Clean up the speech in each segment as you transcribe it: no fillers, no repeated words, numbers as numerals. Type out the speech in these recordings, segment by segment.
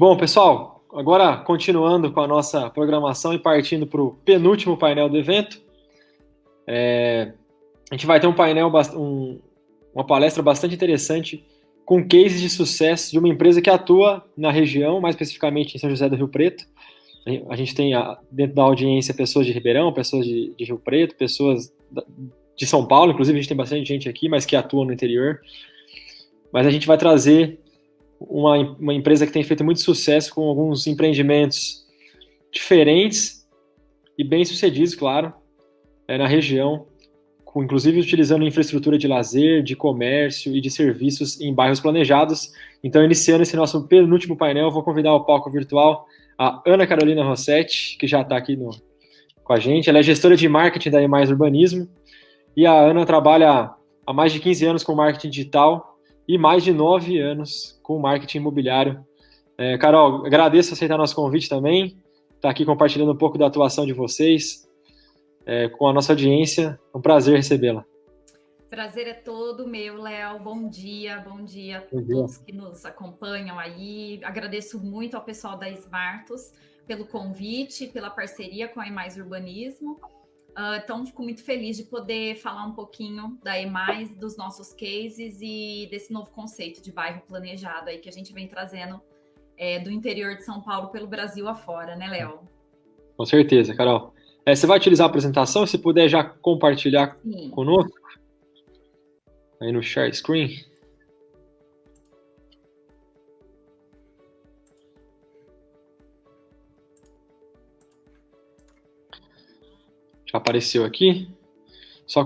Bom, pessoal, agora continuando com a nossa programação e partindo para o penúltimo painel do evento, a gente vai ter uma palestra bastante interessante com cases de sucesso de uma empresa que atua na região, mais especificamente em São José do Rio Preto. A gente tem dentro da audiência pessoas de Ribeirão, pessoas de Rio Preto, pessoas de São Paulo, inclusive a gente tem bastante gente aqui, mas que atuam no interior. Mas a gente vai trazer uma empresa que tem feito muito sucesso com alguns empreendimentos diferentes e bem-sucedidos, claro, na região, inclusive utilizando infraestrutura de lazer, de comércio e de serviços em bairros planejados. Então, iniciando esse nosso penúltimo painel, eu vou convidar ao palco virtual a Ana Carolina Rossetti, que já está aqui com a gente. Ela é gestora de marketing da E+ Urbanismo, e a Ana trabalha há mais de 15 anos com marketing digital e mais de 9 anos com marketing imobiliário. Carol, agradeço aceitar nosso convite também, estar aqui compartilhando um pouco da atuação de vocês com a nossa audiência. É um prazer recebê-la. Prazer é todo meu, Léo. Bom dia a todos que nos acompanham aí. Agradeço muito ao pessoal da Smartus pelo convite, pela parceria com a E+ Urbanismo. Então, fico muito feliz de poder falar um pouquinho da E+, dos nossos cases e desse novo conceito de bairro planejado aí que a gente vem trazendo do interior de São Paulo pelo Brasil afora, né, Léo? Com certeza, Carol. Você vai utilizar a apresentação? Se puder já compartilhar conosco, aí no share screen. Já apareceu aqui. Já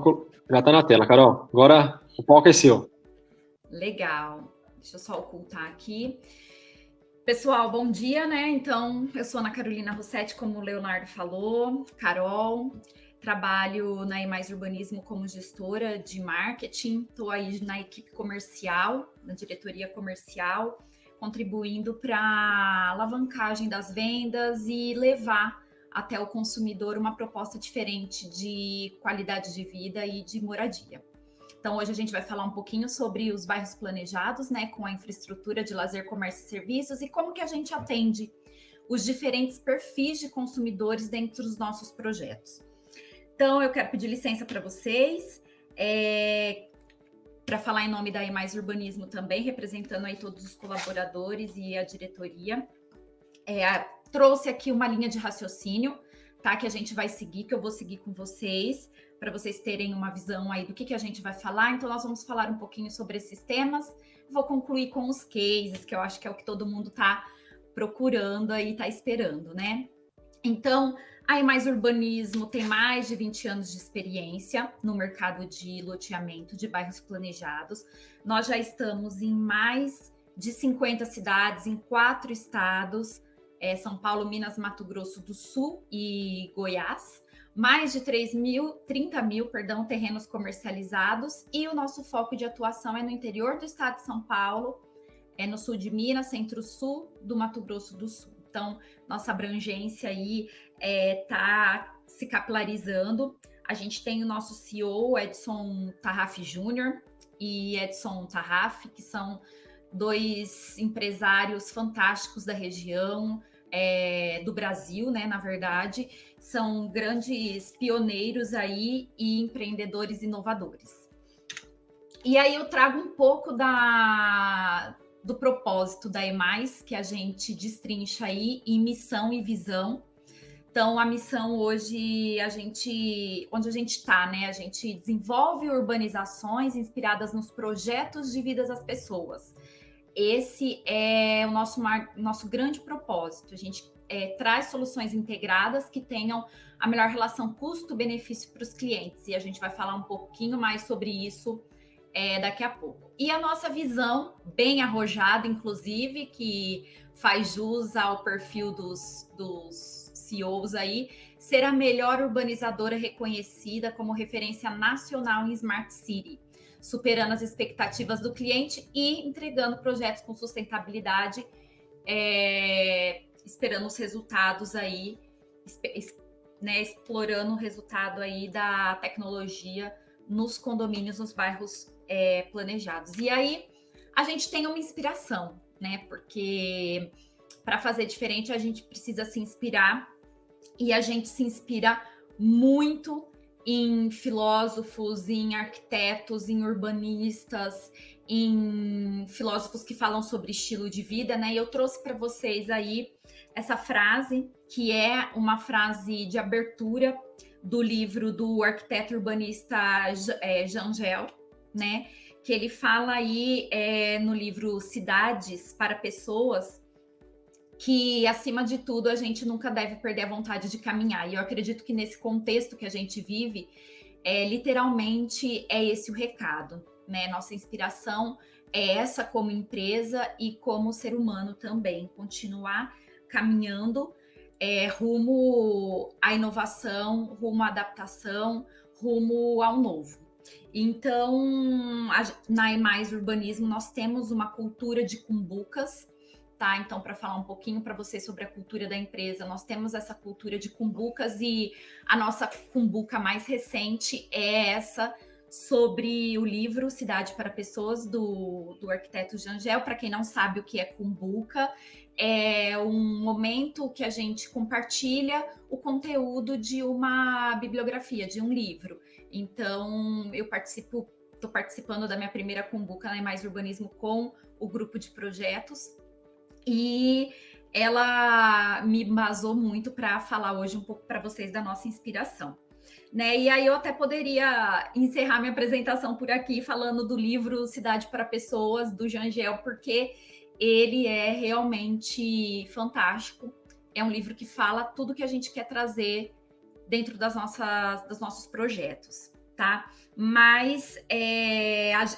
está na tela, Carol. Agora o palco é seu. Legal. Deixa eu só ocultar aqui. Pessoal, bom dia, né? Então, eu sou Ana Carolina Rossetti, como o Leonardo falou, Carol, trabalho na E+ Urbanismo como gestora de marketing, estou aí na equipe comercial, na diretoria comercial, contribuindo para a alavancagem das vendas e levar até o consumidor uma proposta diferente de qualidade de vida e de moradia. Então, hoje a gente vai falar um pouquinho sobre os bairros planejados, né, com a infraestrutura de lazer, comércio e serviços e como que a gente atende os diferentes perfis de consumidores dentro dos nossos projetos. Então, eu quero pedir licença para vocês, para falar em nome da E+ Urbanismo também, representando aí todos os colaboradores e a diretoria. Trouxe aqui uma linha de raciocínio, tá, que a gente vai seguir, que eu vou seguir com vocês, para vocês terem uma visão aí do que a gente vai falar. Então, nós vamos falar um pouquinho sobre esses temas. Vou concluir com os cases, que eu acho que é o que todo mundo está procurando aí, está esperando, né? Então, a E+ Urbanismo tem mais de 20 anos de experiência no mercado de loteamento de bairros planejados. Nós já estamos em mais de 50 cidades, em 4 estados, São Paulo, Minas, Mato Grosso do Sul e Goiás. Mais de 30 mil terrenos comercializados, e o nosso foco de atuação é no interior do estado de São Paulo, no sul de Minas, centro-sul do Mato Grosso do Sul. Então, nossa abrangência aí está se capilarizando. A gente tem o nosso CEO, Edson Tarraf Júnior e Edson Tarraf, que são 2 empresários fantásticos da região, do Brasil, né, na verdade, são grandes pioneiros aí e empreendedores inovadores. E aí eu trago um pouco do propósito da E+, que a gente destrincha aí em missão e visão. Então, a missão hoje, onde a gente está, né? A gente desenvolve urbanizações inspiradas nos projetos de vida das pessoas. Esse é o nosso grande propósito. A gente traz soluções integradas que tenham a melhor relação custo-benefício para os clientes. E a gente vai falar um pouquinho mais sobre isso daqui a pouco. E a nossa visão, bem arrojada, inclusive, que faz jus ao perfil dos CEOs aí, ser a melhor urbanizadora reconhecida como referência nacional em Smart City, superando as expectativas do cliente e entregando projetos com sustentabilidade, esperando os resultados aí, né, explorando o resultado aí da tecnologia nos condomínios, nos bairros planejados. E aí a gente tem uma inspiração, né? Porque para fazer diferente, a gente precisa se inspirar, e a gente se inspira muito em filósofos, em arquitetos, em urbanistas, em filósofos que falam sobre estilo de vida, né? E eu trouxe para vocês aí essa frase, que é uma frase de abertura do livro do arquiteto urbanista Jean Gehl, né? Que ele fala aí no livro Cidades para Pessoas, que, acima de tudo, a gente nunca deve perder a vontade de caminhar. E eu acredito que nesse contexto que a gente vive, literalmente é esse o recado, né? Nossa inspiração é essa como empresa e como ser humano também, continuar caminhando rumo à inovação, rumo à adaptação, rumo ao novo. Então, na E+ Urbanismo, nós temos uma cultura de cumbucas, tá? Então, para falar um pouquinho para vocês sobre a cultura da empresa, nós temos essa cultura de cumbucas, e a nossa cumbuca mais recente é essa sobre o livro Cidade para Pessoas, do arquiteto Jean Gehl. Para quem não sabe o que é cumbuca, é um momento que a gente compartilha o conteúdo de uma bibliografia, de um livro. Então, estou participando da minha primeira cumbuca na E+ Urbanismo com o grupo de projetos, e ela me embasou muito para falar hoje um pouco para vocês da nossa inspiração, né? E aí eu até poderia encerrar minha apresentação por aqui falando do livro Cidade para Pessoas, do Jean Gehl, porque ele é realmente fantástico. É um livro que fala tudo que a gente quer trazer dentro dos nossos projetos, tá? Mas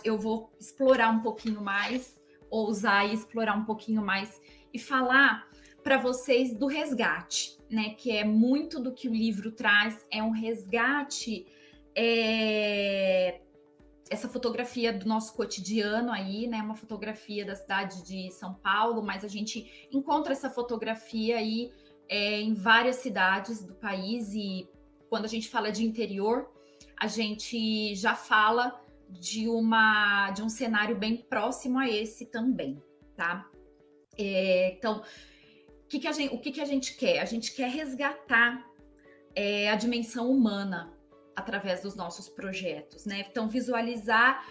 eu vou explorar um pouquinho mais, ousar e explorar um pouquinho mais e falar para vocês do resgate, né? Que é muito do que o livro traz, é um resgate, essa fotografia do nosso cotidiano aí, né? Uma fotografia da cidade de São Paulo, mas a gente encontra essa fotografia aí em várias cidades do país, e quando a gente fala de interior, a gente já fala de um cenário bem próximo a esse também, tá? Então, o que a gente quer? A gente quer resgatar a dimensão humana através dos nossos projetos, né? Então, visualizar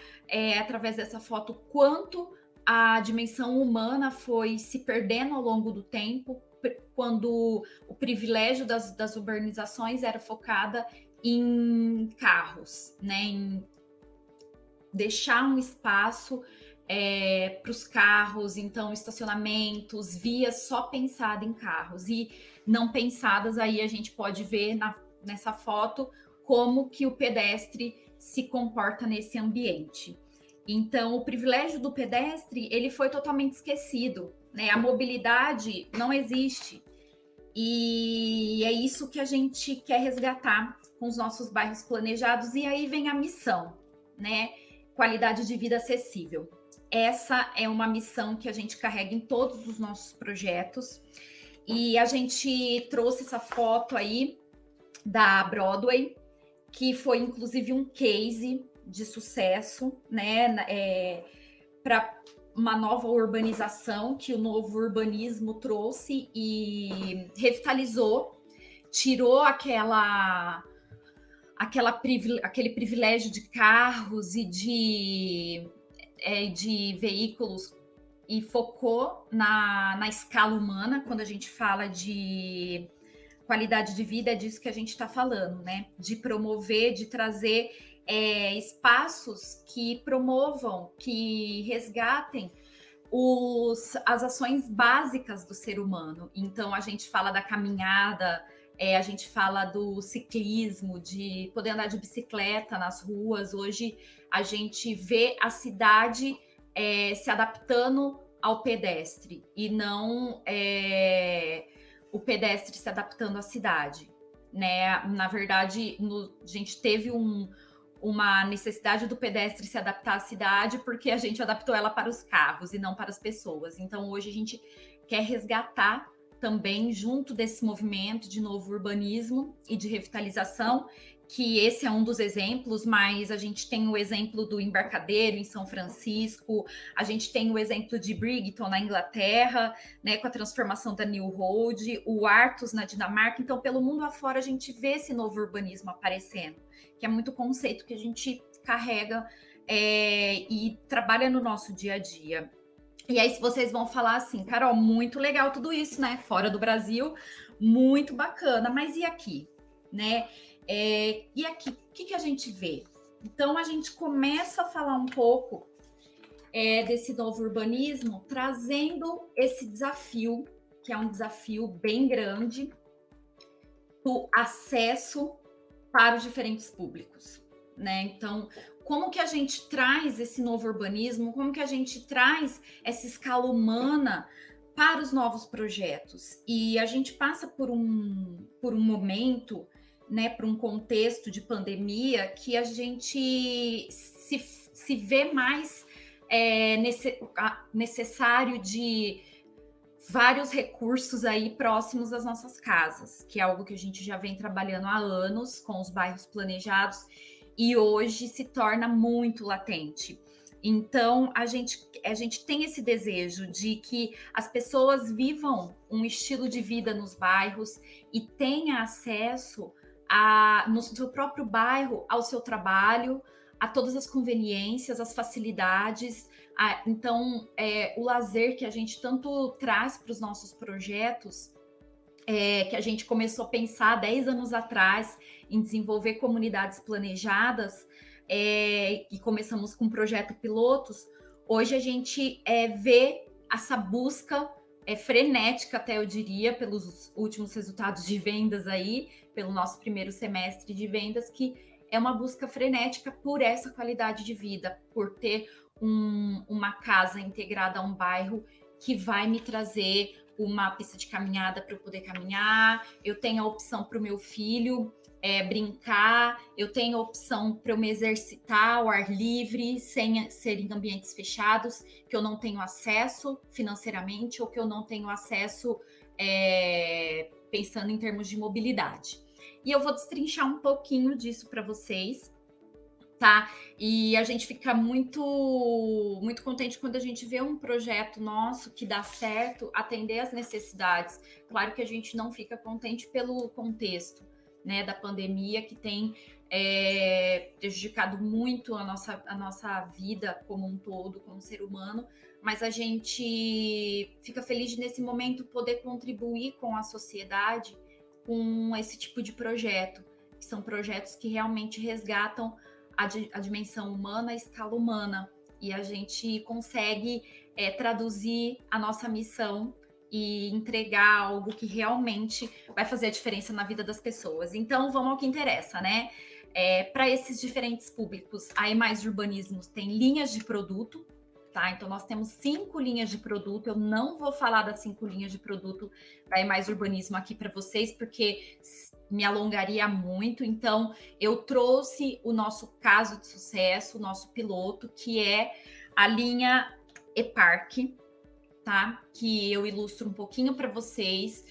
através dessa foto quanto a dimensão humana foi se perdendo ao longo do tempo, quando o privilégio das urbanizações era focada em carros, né? Em deixar um espaço para os carros, então estacionamentos, vias só pensadas em carros e não pensadas. Aí a gente pode ver nessa foto como que o pedestre se comporta nesse ambiente. Então, o privilégio do pedestre, ele foi totalmente esquecido, né? A mobilidade não existe. E é isso que a gente quer resgatar com os nossos bairros planejados. E aí vem a missão, né? Qualidade de vida acessível. Essa é uma missão que a gente carrega em todos os nossos projetos. E a gente trouxe essa foto aí da Broadway, que foi inclusive um case de sucesso, né, para uma nova urbanização que o novo urbanismo trouxe e revitalizou, tirou aquele privilégio de carros e de veículos e focou na escala humana. Quando a gente fala de qualidade de vida, é disso que a gente está falando, né? De promover, de trazer espaços que promovam, que resgatem as ações básicas do ser humano. Então, a gente fala da caminhada, a gente fala do ciclismo, de poder andar de bicicleta nas ruas. Hoje, a gente vê a cidade se adaptando ao pedestre e não o pedestre se adaptando à cidade, né? Na verdade, a gente teve uma necessidade do pedestre se adaptar à cidade porque a gente adaptou ela para os carros e não para as pessoas. Então, hoje a gente quer resgatar também, junto desse movimento de novo urbanismo e de revitalização, que esse é um dos exemplos, mas a gente tem o exemplo do Embarcadero em São Francisco, a gente tem o exemplo de Brighton na Inglaterra, né, com a transformação da New Road, o Aarhus na Dinamarca. Então, pelo mundo afora, a gente vê esse novo urbanismo aparecendo, que é muito conceito que a gente carrega e trabalha no nosso dia a dia. E aí, se vocês vão falar assim, Carol, muito legal tudo isso, né? Fora do Brasil, muito bacana, mas e aqui, né? E aqui, o que a gente vê? Então, a gente começa a falar um pouco desse novo urbanismo, trazendo esse desafio, que é um desafio bem grande, do acesso para os diferentes públicos, né? Então, como que a gente traz esse novo urbanismo, como que a gente traz essa escala humana para os novos projetos? E a gente passa por um momento, né, por um contexto de pandemia que a gente se vê mais necessário de vários recursos aí próximos das nossas casas, que é algo que a gente já vem trabalhando há anos com os bairros planejados e hoje se torna muito latente. Então, a gente tem esse desejo de que as pessoas vivam um estilo de vida nos bairros e tenham acesso no seu próprio bairro ao seu trabalho, a todas as conveniências, as facilidades. Então, o lazer que a gente tanto traz para os nossos projetos, que a gente começou a pensar 10 anos atrás em desenvolver comunidades planejadas, e começamos com o projeto Pilotos, hoje a gente vê essa busca frenética, até eu diria, pelos últimos resultados de vendas aí, pelo nosso primeiro semestre de vendas, que é uma busca frenética por essa qualidade de vida, por ter uma casa integrada a um bairro que vai me trazer uma pista de caminhada para eu poder caminhar, eu tenho a opção para o meu filho brincar, eu tenho a opção para eu me exercitar ao ar livre, sem ser em ambientes fechados, que eu não tenho acesso financeiramente ou que eu não tenho acesso pensando em termos de mobilidade. E eu vou destrinchar um pouquinho disso para vocês, tá? E a gente fica muito, muito contente quando a gente vê um projeto nosso que dá certo, atender às necessidades. Claro que a gente não fica contente pelo contexto, né, da pandemia, que tem prejudicado muito a nossa vida como um todo, como ser humano, mas a gente fica feliz de, nesse momento, poder contribuir com a sociedade com esse tipo de projeto, que são projetos que realmente resgatam a dimensão humana, a escala humana, e a gente consegue traduzir a nossa missão e entregar algo que realmente vai fazer a diferença na vida das pessoas. Então, vamos ao que interessa, né? Para esses diferentes públicos, a E+ Urbanismos tem linhas de produto, tá? Então, nós temos 5 linhas de produto. Eu não vou falar das 5 linhas de produto da E+ Urbanismo aqui para vocês, porque me alongaria muito. Então, eu trouxe o nosso caso de sucesso, o nosso piloto, que é a linha E-Park, tá? Que eu ilustro um pouquinho para vocês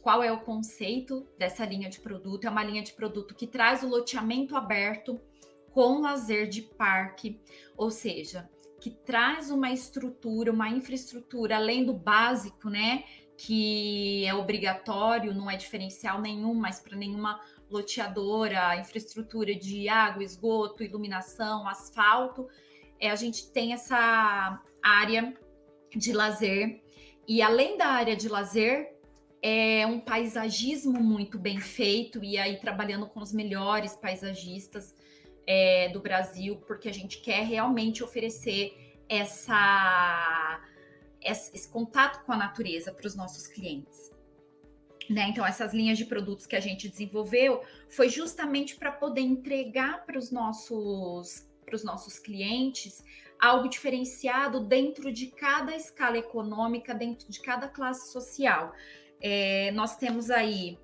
qual é o conceito dessa linha de produto. É uma linha de produto que traz o loteamento aberto com lazer de parque, ou seja, que traz uma estrutura, uma infraestrutura além do básico, né? Que é obrigatório, não é diferencial nenhum, mas para nenhuma loteadora, infraestrutura de água, esgoto, iluminação, asfalto, a gente tem essa área de lazer, e além da área de lazer, é um paisagismo muito bem feito, e aí trabalhando com os melhores paisagistas do Brasil, porque a gente quer realmente oferecer esse contato com a natureza para os nossos clientes. Né? Então, essas linhas de produtos que a gente desenvolveu foi justamente para poder entregar para os nossos clientes algo diferenciado dentro de cada escala econômica, dentro de cada classe social. Nós temos aí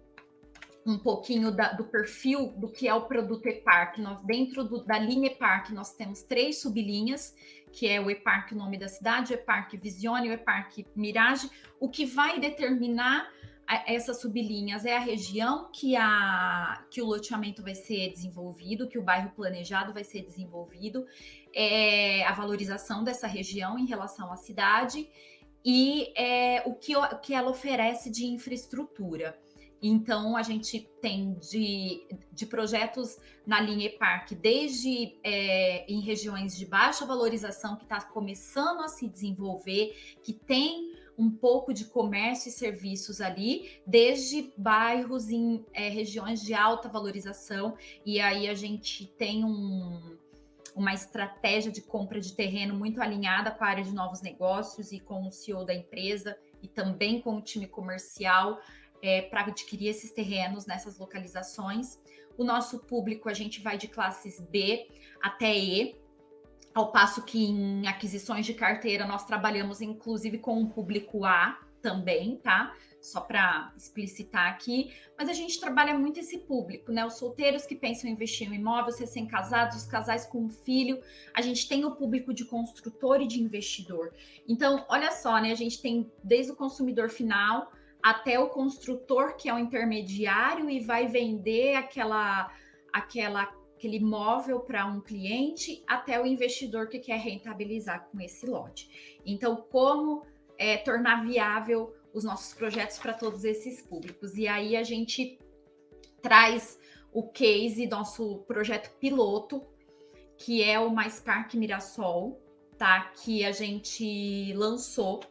um pouquinho do perfil do que é o produto E-Park. Dentro da linha E-Park, nós temos 3 sublinhas, que é o E-Park, o nome da cidade, o E-Park Visione e o E-Park Mirage, o que vai determinar essas sublinhas é a região que o loteamento vai ser desenvolvido, que o bairro planejado vai ser desenvolvido, a valorização dessa região em relação à cidade e o que ela oferece de infraestrutura. Então, a gente tem de projetos na linha EPARC, desde em regiões de baixa valorização, que está começando a se desenvolver, que tem um pouco de comércio e serviços ali, desde bairros em regiões de alta valorização, e aí a gente tem uma estratégia de compra de terreno muito alinhada com a área de novos negócios e com o CEO da empresa, e também com o time comercial, para adquirir esses terrenos nessas localizações. O nosso público, a gente vai de classes B até E, ao passo que em aquisições de carteira nós trabalhamos inclusive com um público A também, tá? Só para explicitar aqui, mas a gente trabalha muito esse público, né? Os solteiros que pensam em investir em imóvel, os recém-casados, os casais com um filho, a gente tem o público de construtor e de investidor. Então, olha só, né? A gente tem desde o consumidor final até o construtor, que é o intermediário e vai vender aquele imóvel para um cliente, até o investidor que quer rentabilizar com esse lote. Então, como tornar viável os nossos projetos para todos esses públicos? E aí a gente traz o case, nosso projeto piloto, que é o Mais Parque Mirassol, tá? Que a gente lançou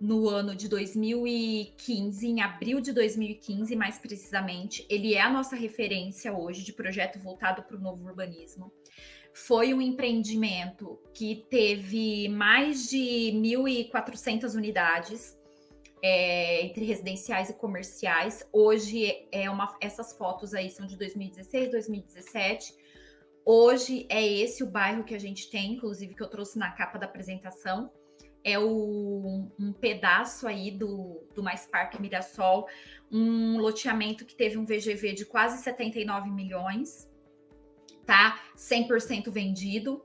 no ano de 2015, em abril de 2015, mais precisamente. Ele é a nossa referência hoje de projeto voltado para o novo urbanismo. Foi um empreendimento que teve mais de 1.400 unidades, entre residenciais e comerciais. Hoje, essas fotos aí são de 2016, 2017. Hoje é esse o bairro que a gente tem, inclusive que eu trouxe na capa da apresentação. É um pedaço aí do Mais Parque Mirassol, um loteamento que teve um VGV de quase 79 milhões, tá? 100% vendido,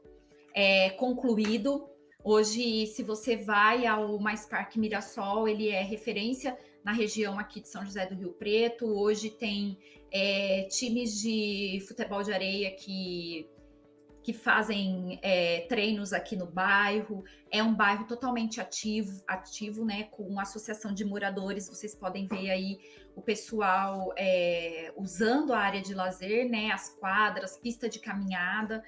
concluído. Hoje, se você vai ao Mais Parque Mirassol, ele é referência na região aqui de São José do Rio Preto. Hoje tem times de futebol de areia que fazem treinos aqui no bairro. É um bairro totalmente ativo, né, com associação de moradores. Vocês podem ver aí o pessoal usando a área de lazer, né, as quadras, pista de caminhada.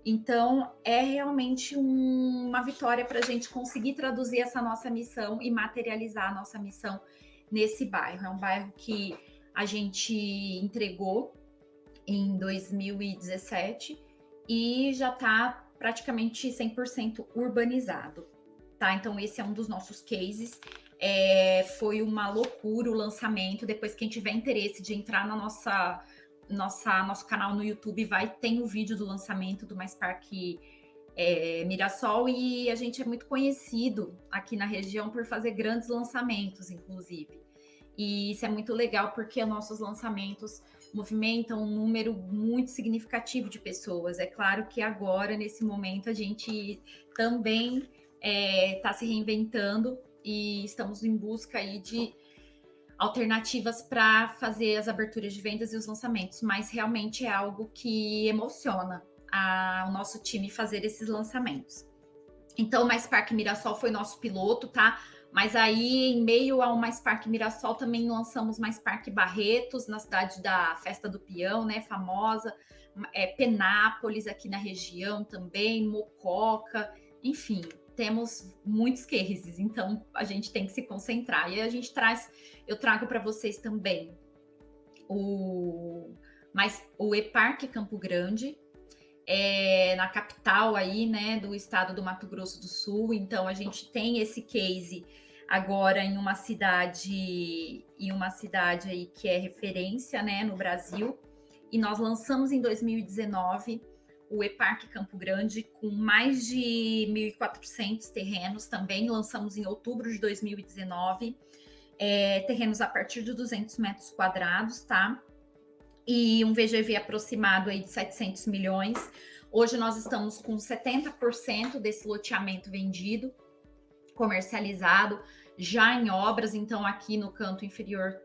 Então, é realmente uma vitória para a gente conseguir traduzir essa nossa missão e materializar a nossa missão nesse bairro. É um bairro que a gente entregou em 2017 e já está praticamente 100% urbanizado, tá? Então, esse é um dos nossos cases. Foi uma loucura o lançamento. Depois, quem tiver interesse de entrar na nosso canal no YouTube, tem o vídeo do lançamento do Mais Parque Mirassol, e a gente é muito conhecido aqui na região por fazer grandes lançamentos, inclusive. E isso é muito legal, porque nossos lançamentos movimentam um número muito significativo de pessoas. É claro que agora, nesse momento, a gente também está se reinventando e estamos em busca aí de alternativas para fazer as aberturas de vendas e os lançamentos, mas realmente é algo que emociona o nosso time fazer esses lançamentos. Então, o Mais Parque Mirassol foi nosso piloto, tá? Mas aí, em meio ao Mais Parque Mirassol, também lançamos Mais Parque Barretos, na cidade da Festa do Peão, né, famosa, Penápolis, aqui na região também, Mococa, enfim, temos muitos cases, então a gente tem que se concentrar. E aí eu trago para vocês também o EPARC Campo Grande, na capital aí, né, do estado do Mato Grosso do Sul. Então a gente tem esse case agora em uma cidade aí que é referência, né, no Brasil. E nós lançamos em 2019 o EPARC Campo Grande com mais de 1.400 terrenos também. Lançamos em outubro de 2019, terrenos a partir de 200 metros quadrados, tá? E um VGV aproximado aí de 700 milhões. Hoje nós estamos com 70% desse loteamento vendido, comercializado, já em obras. Então, aqui no canto inferior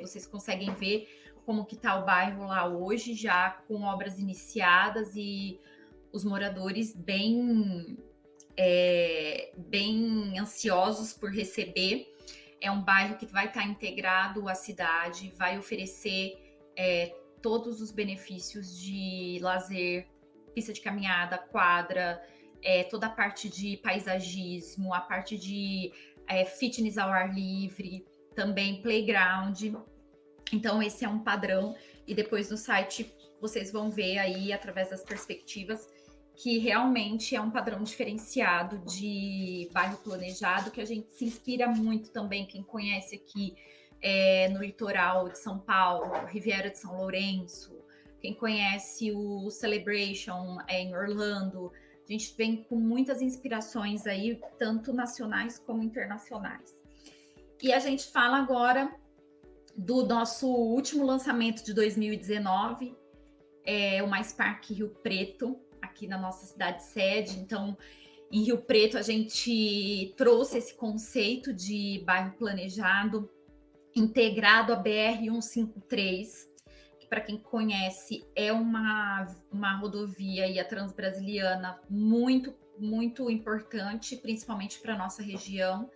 vocês conseguem ver como que está o bairro lá hoje, já com obras iniciadas e os moradores bem ansiosos por receber. É um bairro que vai estar integrado à cidade, vai oferecer todos os benefícios de lazer, pista de caminhada, quadra, toda a parte de paisagismo, a parte de fitness ao ar livre, também playground. Então, esse é um padrão. E depois no site vocês vão ver aí, através das perspectivas, que realmente é um padrão diferenciado de bairro planejado, que a gente se inspira muito também, quem conhece aqui no litoral de São Paulo, Riviera de São Lourenço, quem conhece o Celebration em Orlando, a gente vem com muitas inspirações aí, tanto nacionais como internacionais. E a gente fala agora do nosso último lançamento de 2019, o Mais Parque Rio Preto, aqui na nossa cidade sede. Então, em Rio Preto, a gente trouxe esse conceito de bairro planejado, integrado à BR-153, que, para quem conhece, é uma rodovia e a Transbrasiliana muito, muito importante, principalmente para a nossa região.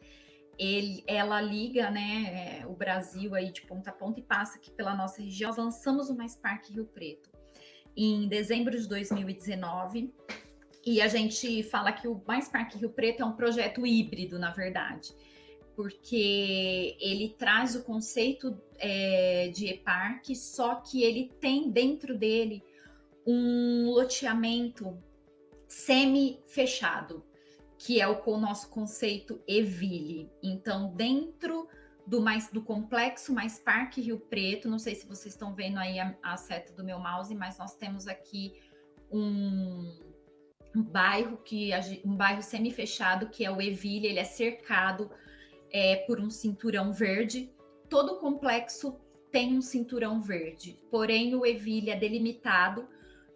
Ela liga, né, o Brasil aí de ponta a ponta e passa aqui pela nossa região. Nós lançamos o Mais Parque Rio Preto em dezembro de 2019, e a gente fala que o Mais Parque Rio Preto é um projeto híbrido, na verdade, porque ele traz o conceito de e-parque, só que ele tem dentro dele um loteamento semi-fechado, que é o nosso conceito Eville. Então, dentro do complexo Mais Parque Rio Preto, não sei se vocês estão vendo aí a seta do meu mouse, mas nós temos aqui um bairro semi-fechado, que é o Eville. Ele é cercado por um cinturão verde. Todo o complexo tem um cinturão verde, porém o Eville é delimitado,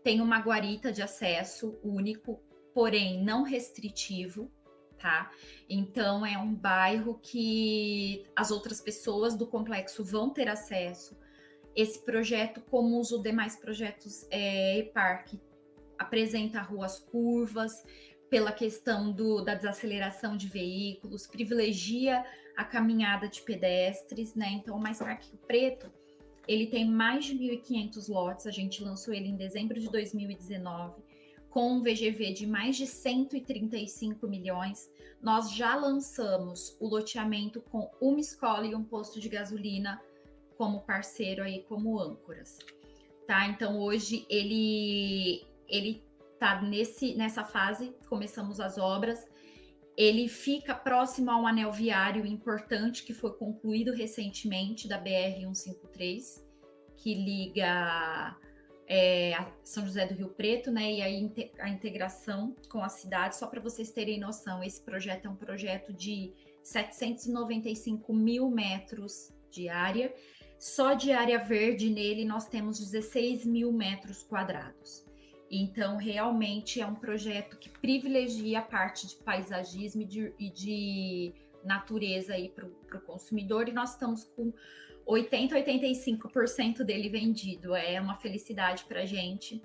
tem uma guarita de acesso único, porém não restritivo, tá? Então é um bairro que as outras pessoas do complexo vão ter acesso. Esse projeto, como os demais projetos e-parque, apresenta ruas curvas pela questão da desaceleração de veículos, privilegia a caminhada de pedestres, né? Então, o Mais Parque Rio Preto, ele tem mais de 1.500 lotes. A gente lançou ele em dezembro de 2019, com um VGV de mais de 135 milhões. Nós já lançamos o loteamento com uma escola e um posto de gasolina como parceiro aí, como âncoras, tá? Então, hoje ele tá nessa fase, começamos as obras. Ele fica próximo a um anel viário importante que foi concluído recentemente, da BR-153, que liga a São José do Rio Preto, né? E a integração com a cidade. Só para vocês terem noção, esse projeto é um projeto de 795 mil metros de área. Só de área verde nele nós temos 16 mil metros quadrados. Então, realmente é um projeto que privilegia a parte de paisagismo e de natureza aí para o consumidor, e nós estamos com 80% a 85% dele vendido. É uma felicidade para a gente.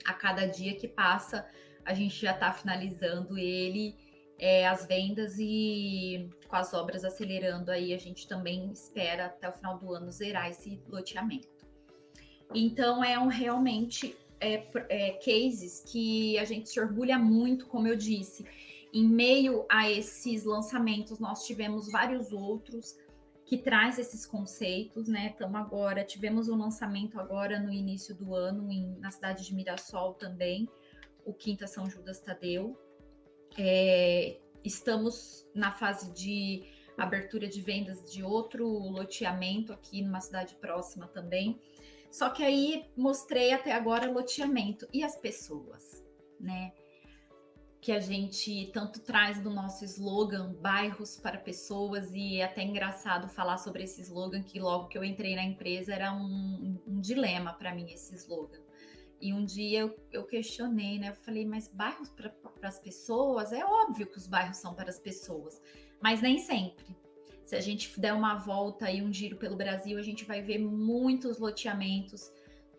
A cada dia que passa, a gente já está finalizando ele, as vendas, e com as obras acelerando aí, a gente também espera até o final do ano zerar esse loteamento. Então, realmente cases que a gente se orgulha muito, como eu disse. Em meio a esses lançamentos, nós tivemos vários outros que traz esses conceitos, né? Tivemos um lançamento agora no início do ano na cidade de Mirassol também, o Quinta São Judas Tadeu. Estamos na fase de abertura de vendas de outro loteamento aqui numa cidade próxima também. Só que aí mostrei até agora loteamento e as pessoas, né? Que a gente tanto traz do nosso slogan, bairros para pessoas, e é até engraçado falar sobre esse slogan, que logo que eu entrei na empresa era um dilema para mim esse slogan. E um dia eu questionei, né? Eu falei, mas bairros para as pessoas? É óbvio que os bairros são para as pessoas, mas nem sempre. Se a gente der uma volta e um giro pelo Brasil, a gente vai ver muitos loteamentos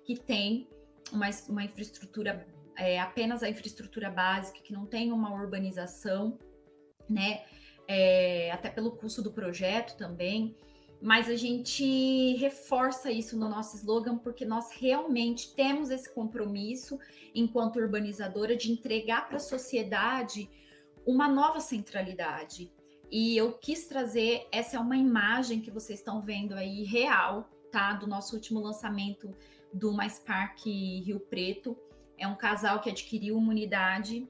que têm uma infraestrutura, apenas a infraestrutura básica, que não tem uma urbanização, né? Até pelo custo do projeto também. Mas a gente reforça isso no nosso slogan porque nós realmente temos esse compromisso, enquanto urbanizadora, de entregar para a sociedade uma nova centralidade. E eu quis trazer, essa é uma imagem que vocês estão vendo aí, real, tá? Do nosso último lançamento do Mais Parque Rio Preto. É um casal que adquiriu uma unidade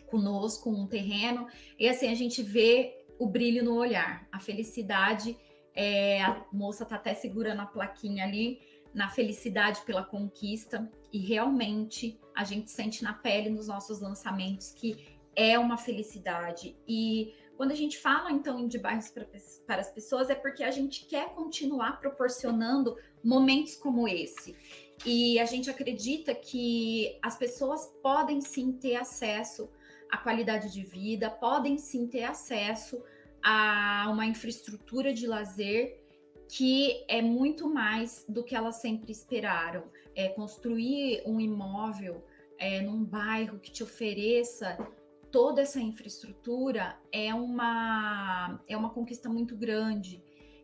conosco, um terreno, e assim, a gente vê o brilho no olhar, a felicidade. A moça tá até segurando a plaquinha ali, na felicidade pela conquista, e realmente a gente sente na pele nos nossos lançamentos que é uma felicidade. E quando a gente fala então de bairros para as pessoas, é porque a gente quer continuar proporcionando momentos como esse. E a gente acredita que as pessoas podem sim ter acesso à qualidade de vida, podem sim ter acesso a uma infraestrutura de lazer que é muito mais do que elas sempre esperaram. Construir um imóvel num bairro que te ofereça toda essa infraestrutura é uma conquista muito grande.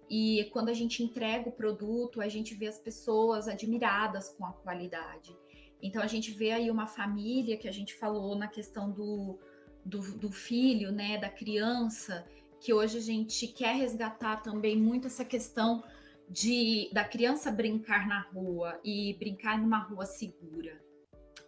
E quando a gente entrega o produto, a gente vê as pessoas admiradas com a qualidade. Então, a gente vê aí uma família, que a gente falou na questão do filho, né, da criança, que hoje a gente quer resgatar também muito essa questão da criança brincar na rua e brincar numa rua segura,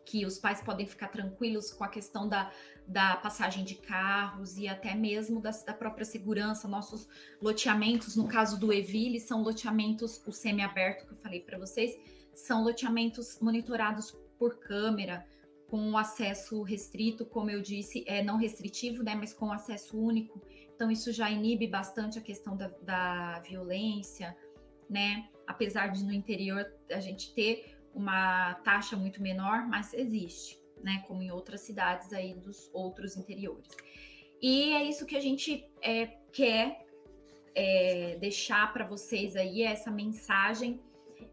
que os pais podem ficar tranquilos com a questão da passagem de carros e até mesmo da própria segurança. Nossos loteamentos, no caso do Eville, são loteamentos, o semiaberto que eu falei para vocês, são loteamentos monitorados por câmera, com acesso restrito, como eu disse, não restritivo, né, mas com acesso único. Então, isso já inibe bastante a questão da violência, né? Apesar de no interior a gente ter uma taxa muito menor, mas existe, né? Como em outras cidades aí dos outros interiores. E é isso que a gente quer deixar para vocês aí, essa mensagem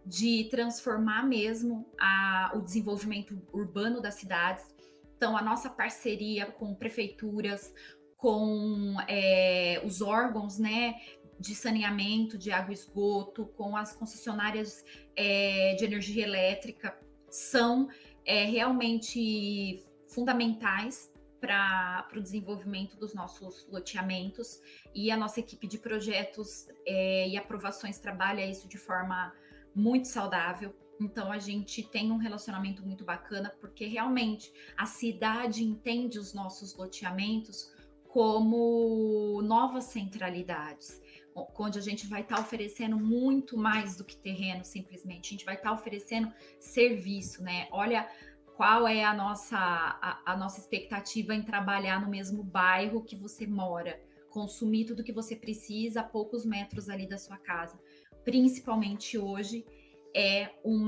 de transformar mesmo o desenvolvimento urbano das cidades. Então, a nossa parceria com prefeituras, com os órgãos, né, de saneamento, de água e esgoto, com as concessionárias de energia elétrica, são realmente fundamentais para o desenvolvimento dos nossos loteamentos, e a nossa equipe de projetos e aprovações trabalha isso de forma muito saudável. Então a gente tem um relacionamento muito bacana, porque realmente a cidade entende os nossos loteamentos como novas centralidades, onde a gente vai estar oferecendo muito mais do que terreno, simplesmente. A gente vai estar oferecendo serviço, né? Olha qual é a nossa expectativa em trabalhar no mesmo bairro que você mora, consumir tudo que você precisa a poucos metros ali da sua casa. Principalmente hoje, um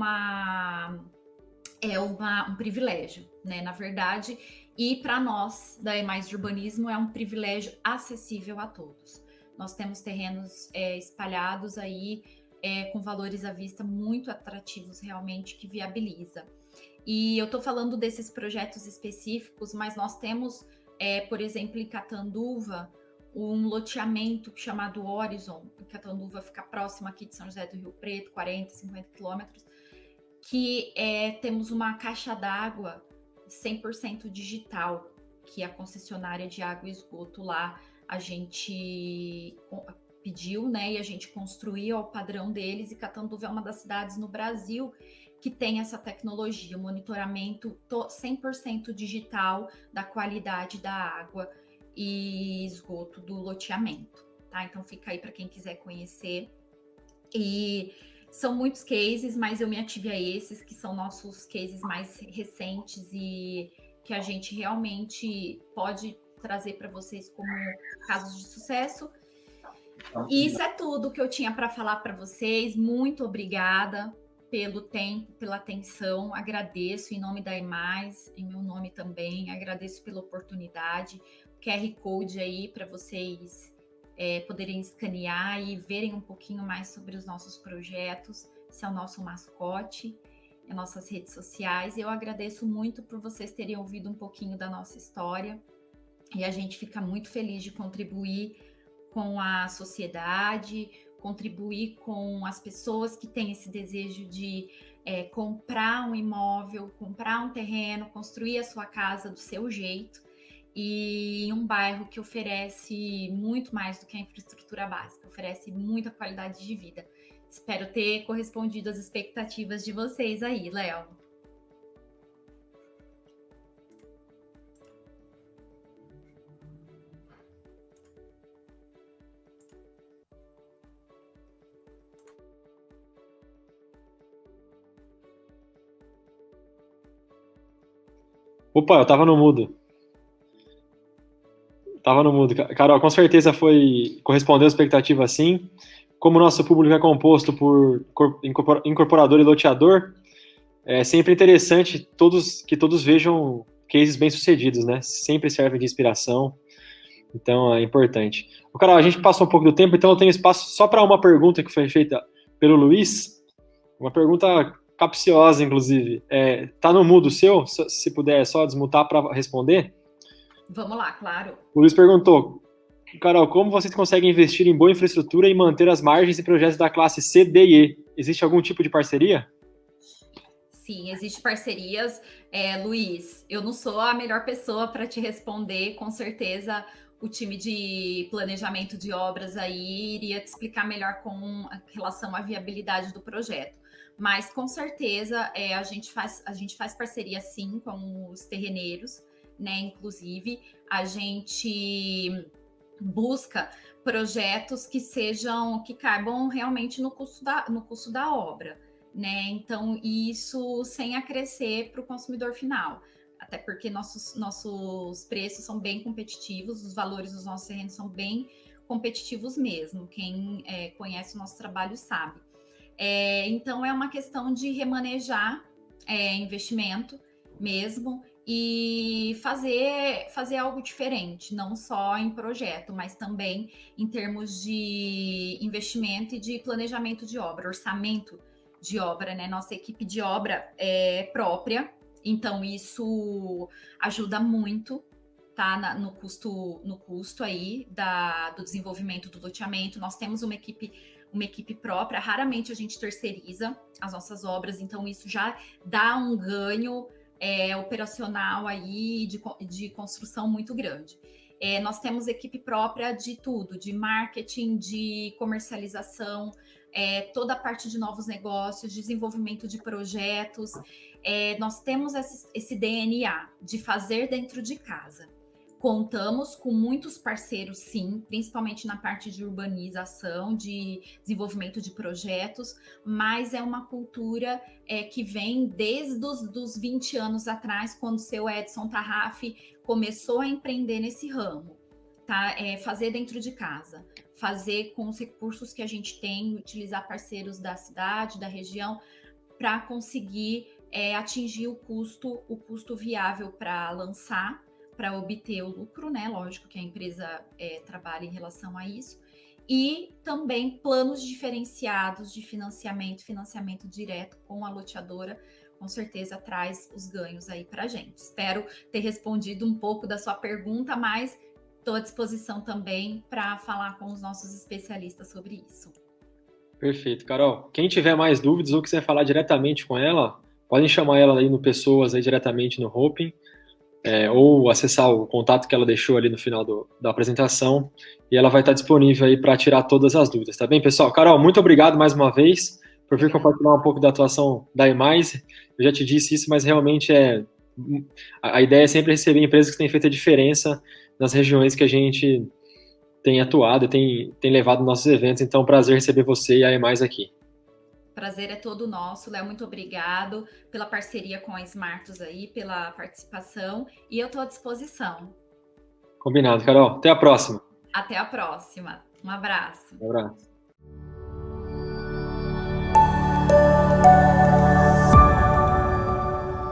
privilégio, né? Na verdade, e para nós da EMAIS Urbanismo é um privilégio acessível a todos. Nós temos terrenos espalhados aí com valores à vista muito atrativos, realmente, que viabiliza. E eu estou falando desses projetos específicos, mas nós temos, por exemplo, em Catanduva, um loteamento chamado Horizon. Em Catanduva fica próximo aqui de São José do Rio Preto, 40, 50 quilômetros, que temos uma caixa d'água 100% digital, que a concessionária de água e esgoto lá a gente pediu, né, e a gente construiu ao padrão deles, e Catanduva é uma das cidades no Brasil que tem essa tecnologia, monitoramento 100% digital da qualidade da água e esgoto do loteamento, tá? Então fica aí para quem quiser conhecer. E são muitos cases, mas eu me ative a esses, que são nossos cases mais recentes e que a gente realmente pode trazer para vocês como casos de sucesso. E isso é tudo que eu tinha para falar para vocês. Muito obrigada pelo tempo, pela atenção. Agradeço em nome da EMAIS, em meu nome também. Agradeço pela oportunidade. QR Code aí para vocês poderem escanear e verem um pouquinho mais sobre os nossos projetos. Esse é o nosso mascote, as nossas redes sociais. Eu agradeço muito por vocês terem ouvido um pouquinho da nossa história e a gente fica muito feliz de contribuir com a sociedade, contribuir com as pessoas que têm esse desejo de comprar um imóvel, comprar um terreno, construir a sua casa do seu jeito, e em um bairro que oferece muito mais do que a infraestrutura básica, oferece muita qualidade de vida. Espero ter correspondido às expectativas de vocês aí, Léo. Opa, eu tava no mudo. Carol, com certeza correspondeu à expectativa, sim. Como o nosso público é composto por incorporador e loteador, é sempre interessante que todos vejam cases bem-sucedidos, né? Sempre servem de inspiração, então é importante. Carol, a gente passou um pouco do tempo, então eu tenho espaço só para uma pergunta que foi feita pelo Luiz, uma pergunta capciosa, inclusive. Tá no mudo seu? Se puder só desmutar para responder. Vamos lá, claro. O Luiz perguntou: Carol, como vocês conseguem investir em boa infraestrutura e manter as margens em projetos da classe C, D e E? Existe algum tipo de parceria? Sim, existem parcerias. Luiz, eu não sou a melhor pessoa para te responder, com certeza o time de planejamento de obras aí iria te explicar melhor com relação à viabilidade do projeto. Mas com certeza a gente faz parceria sim com os terreneiros, né? Inclusive, a gente busca projetos que caibam realmente no custo da obra, né? Então, isso sem acrescer para o consumidor final. Até porque nossos preços são bem competitivos, os valores dos nossos terrenos são bem competitivos mesmo. Quem conhece o nosso trabalho sabe. Então, é uma questão de remanejar investimento mesmo e fazer algo diferente, não só em projeto, mas também em termos de investimento e de planejamento de obra, orçamento de obra, né? Nossa equipe de obra é própria, então isso ajuda muito, tá? No custo aí do desenvolvimento do loteamento. Nós temos uma equipe própria, raramente a gente terceiriza as nossas obras, então isso já dá um ganho operacional aí de construção muito grande. Nós temos equipe própria de tudo, de marketing, de comercialização, toda a parte de novos negócios, desenvolvimento de projetos. Nós temos esse DNA de fazer dentro de casa. Contamos com muitos parceiros, sim, principalmente na parte de urbanização, de desenvolvimento de projetos, mas é uma cultura que vem desde os 20 anos atrás, quando o seu Edson Tarraf começou a empreender nesse ramo, tá? Fazer dentro de casa, fazer com os recursos que a gente tem, utilizar parceiros da cidade, da região, para conseguir atingir o custo viável para lançar, para obter o lucro, né? Lógico que a empresa trabalha em relação a isso. E também planos diferenciados de financiamento direto com a loteadora, com certeza traz os ganhos aí para a gente. Espero ter respondido um pouco da sua pergunta, mas estou à disposição também para falar com os nossos especialistas sobre isso. Perfeito, Carol. Quem tiver mais dúvidas ou quiser falar diretamente com ela, podem chamar ela aí no Pessoas aí diretamente no Hopin. Ou acessar o contato que ela deixou ali no final da apresentação, e ela vai estar disponível aí para tirar todas as dúvidas, tá bem, pessoal? Carol, muito obrigado mais uma vez por vir compartilhar um pouco da atuação da EMAIS. Eu já te disse isso, mas realmente a ideia é sempre receber empresas que têm feito a diferença nas regiões que a gente tem atuado e tem levado nossos eventos, então prazer receber você e a EMAIS aqui. Prazer é todo nosso, Léo, muito obrigado pela parceria com a Smartus aí, pela participação, e eu estou à disposição. Combinado, Carol. Até a próxima. Até a próxima. Um abraço. Um abraço.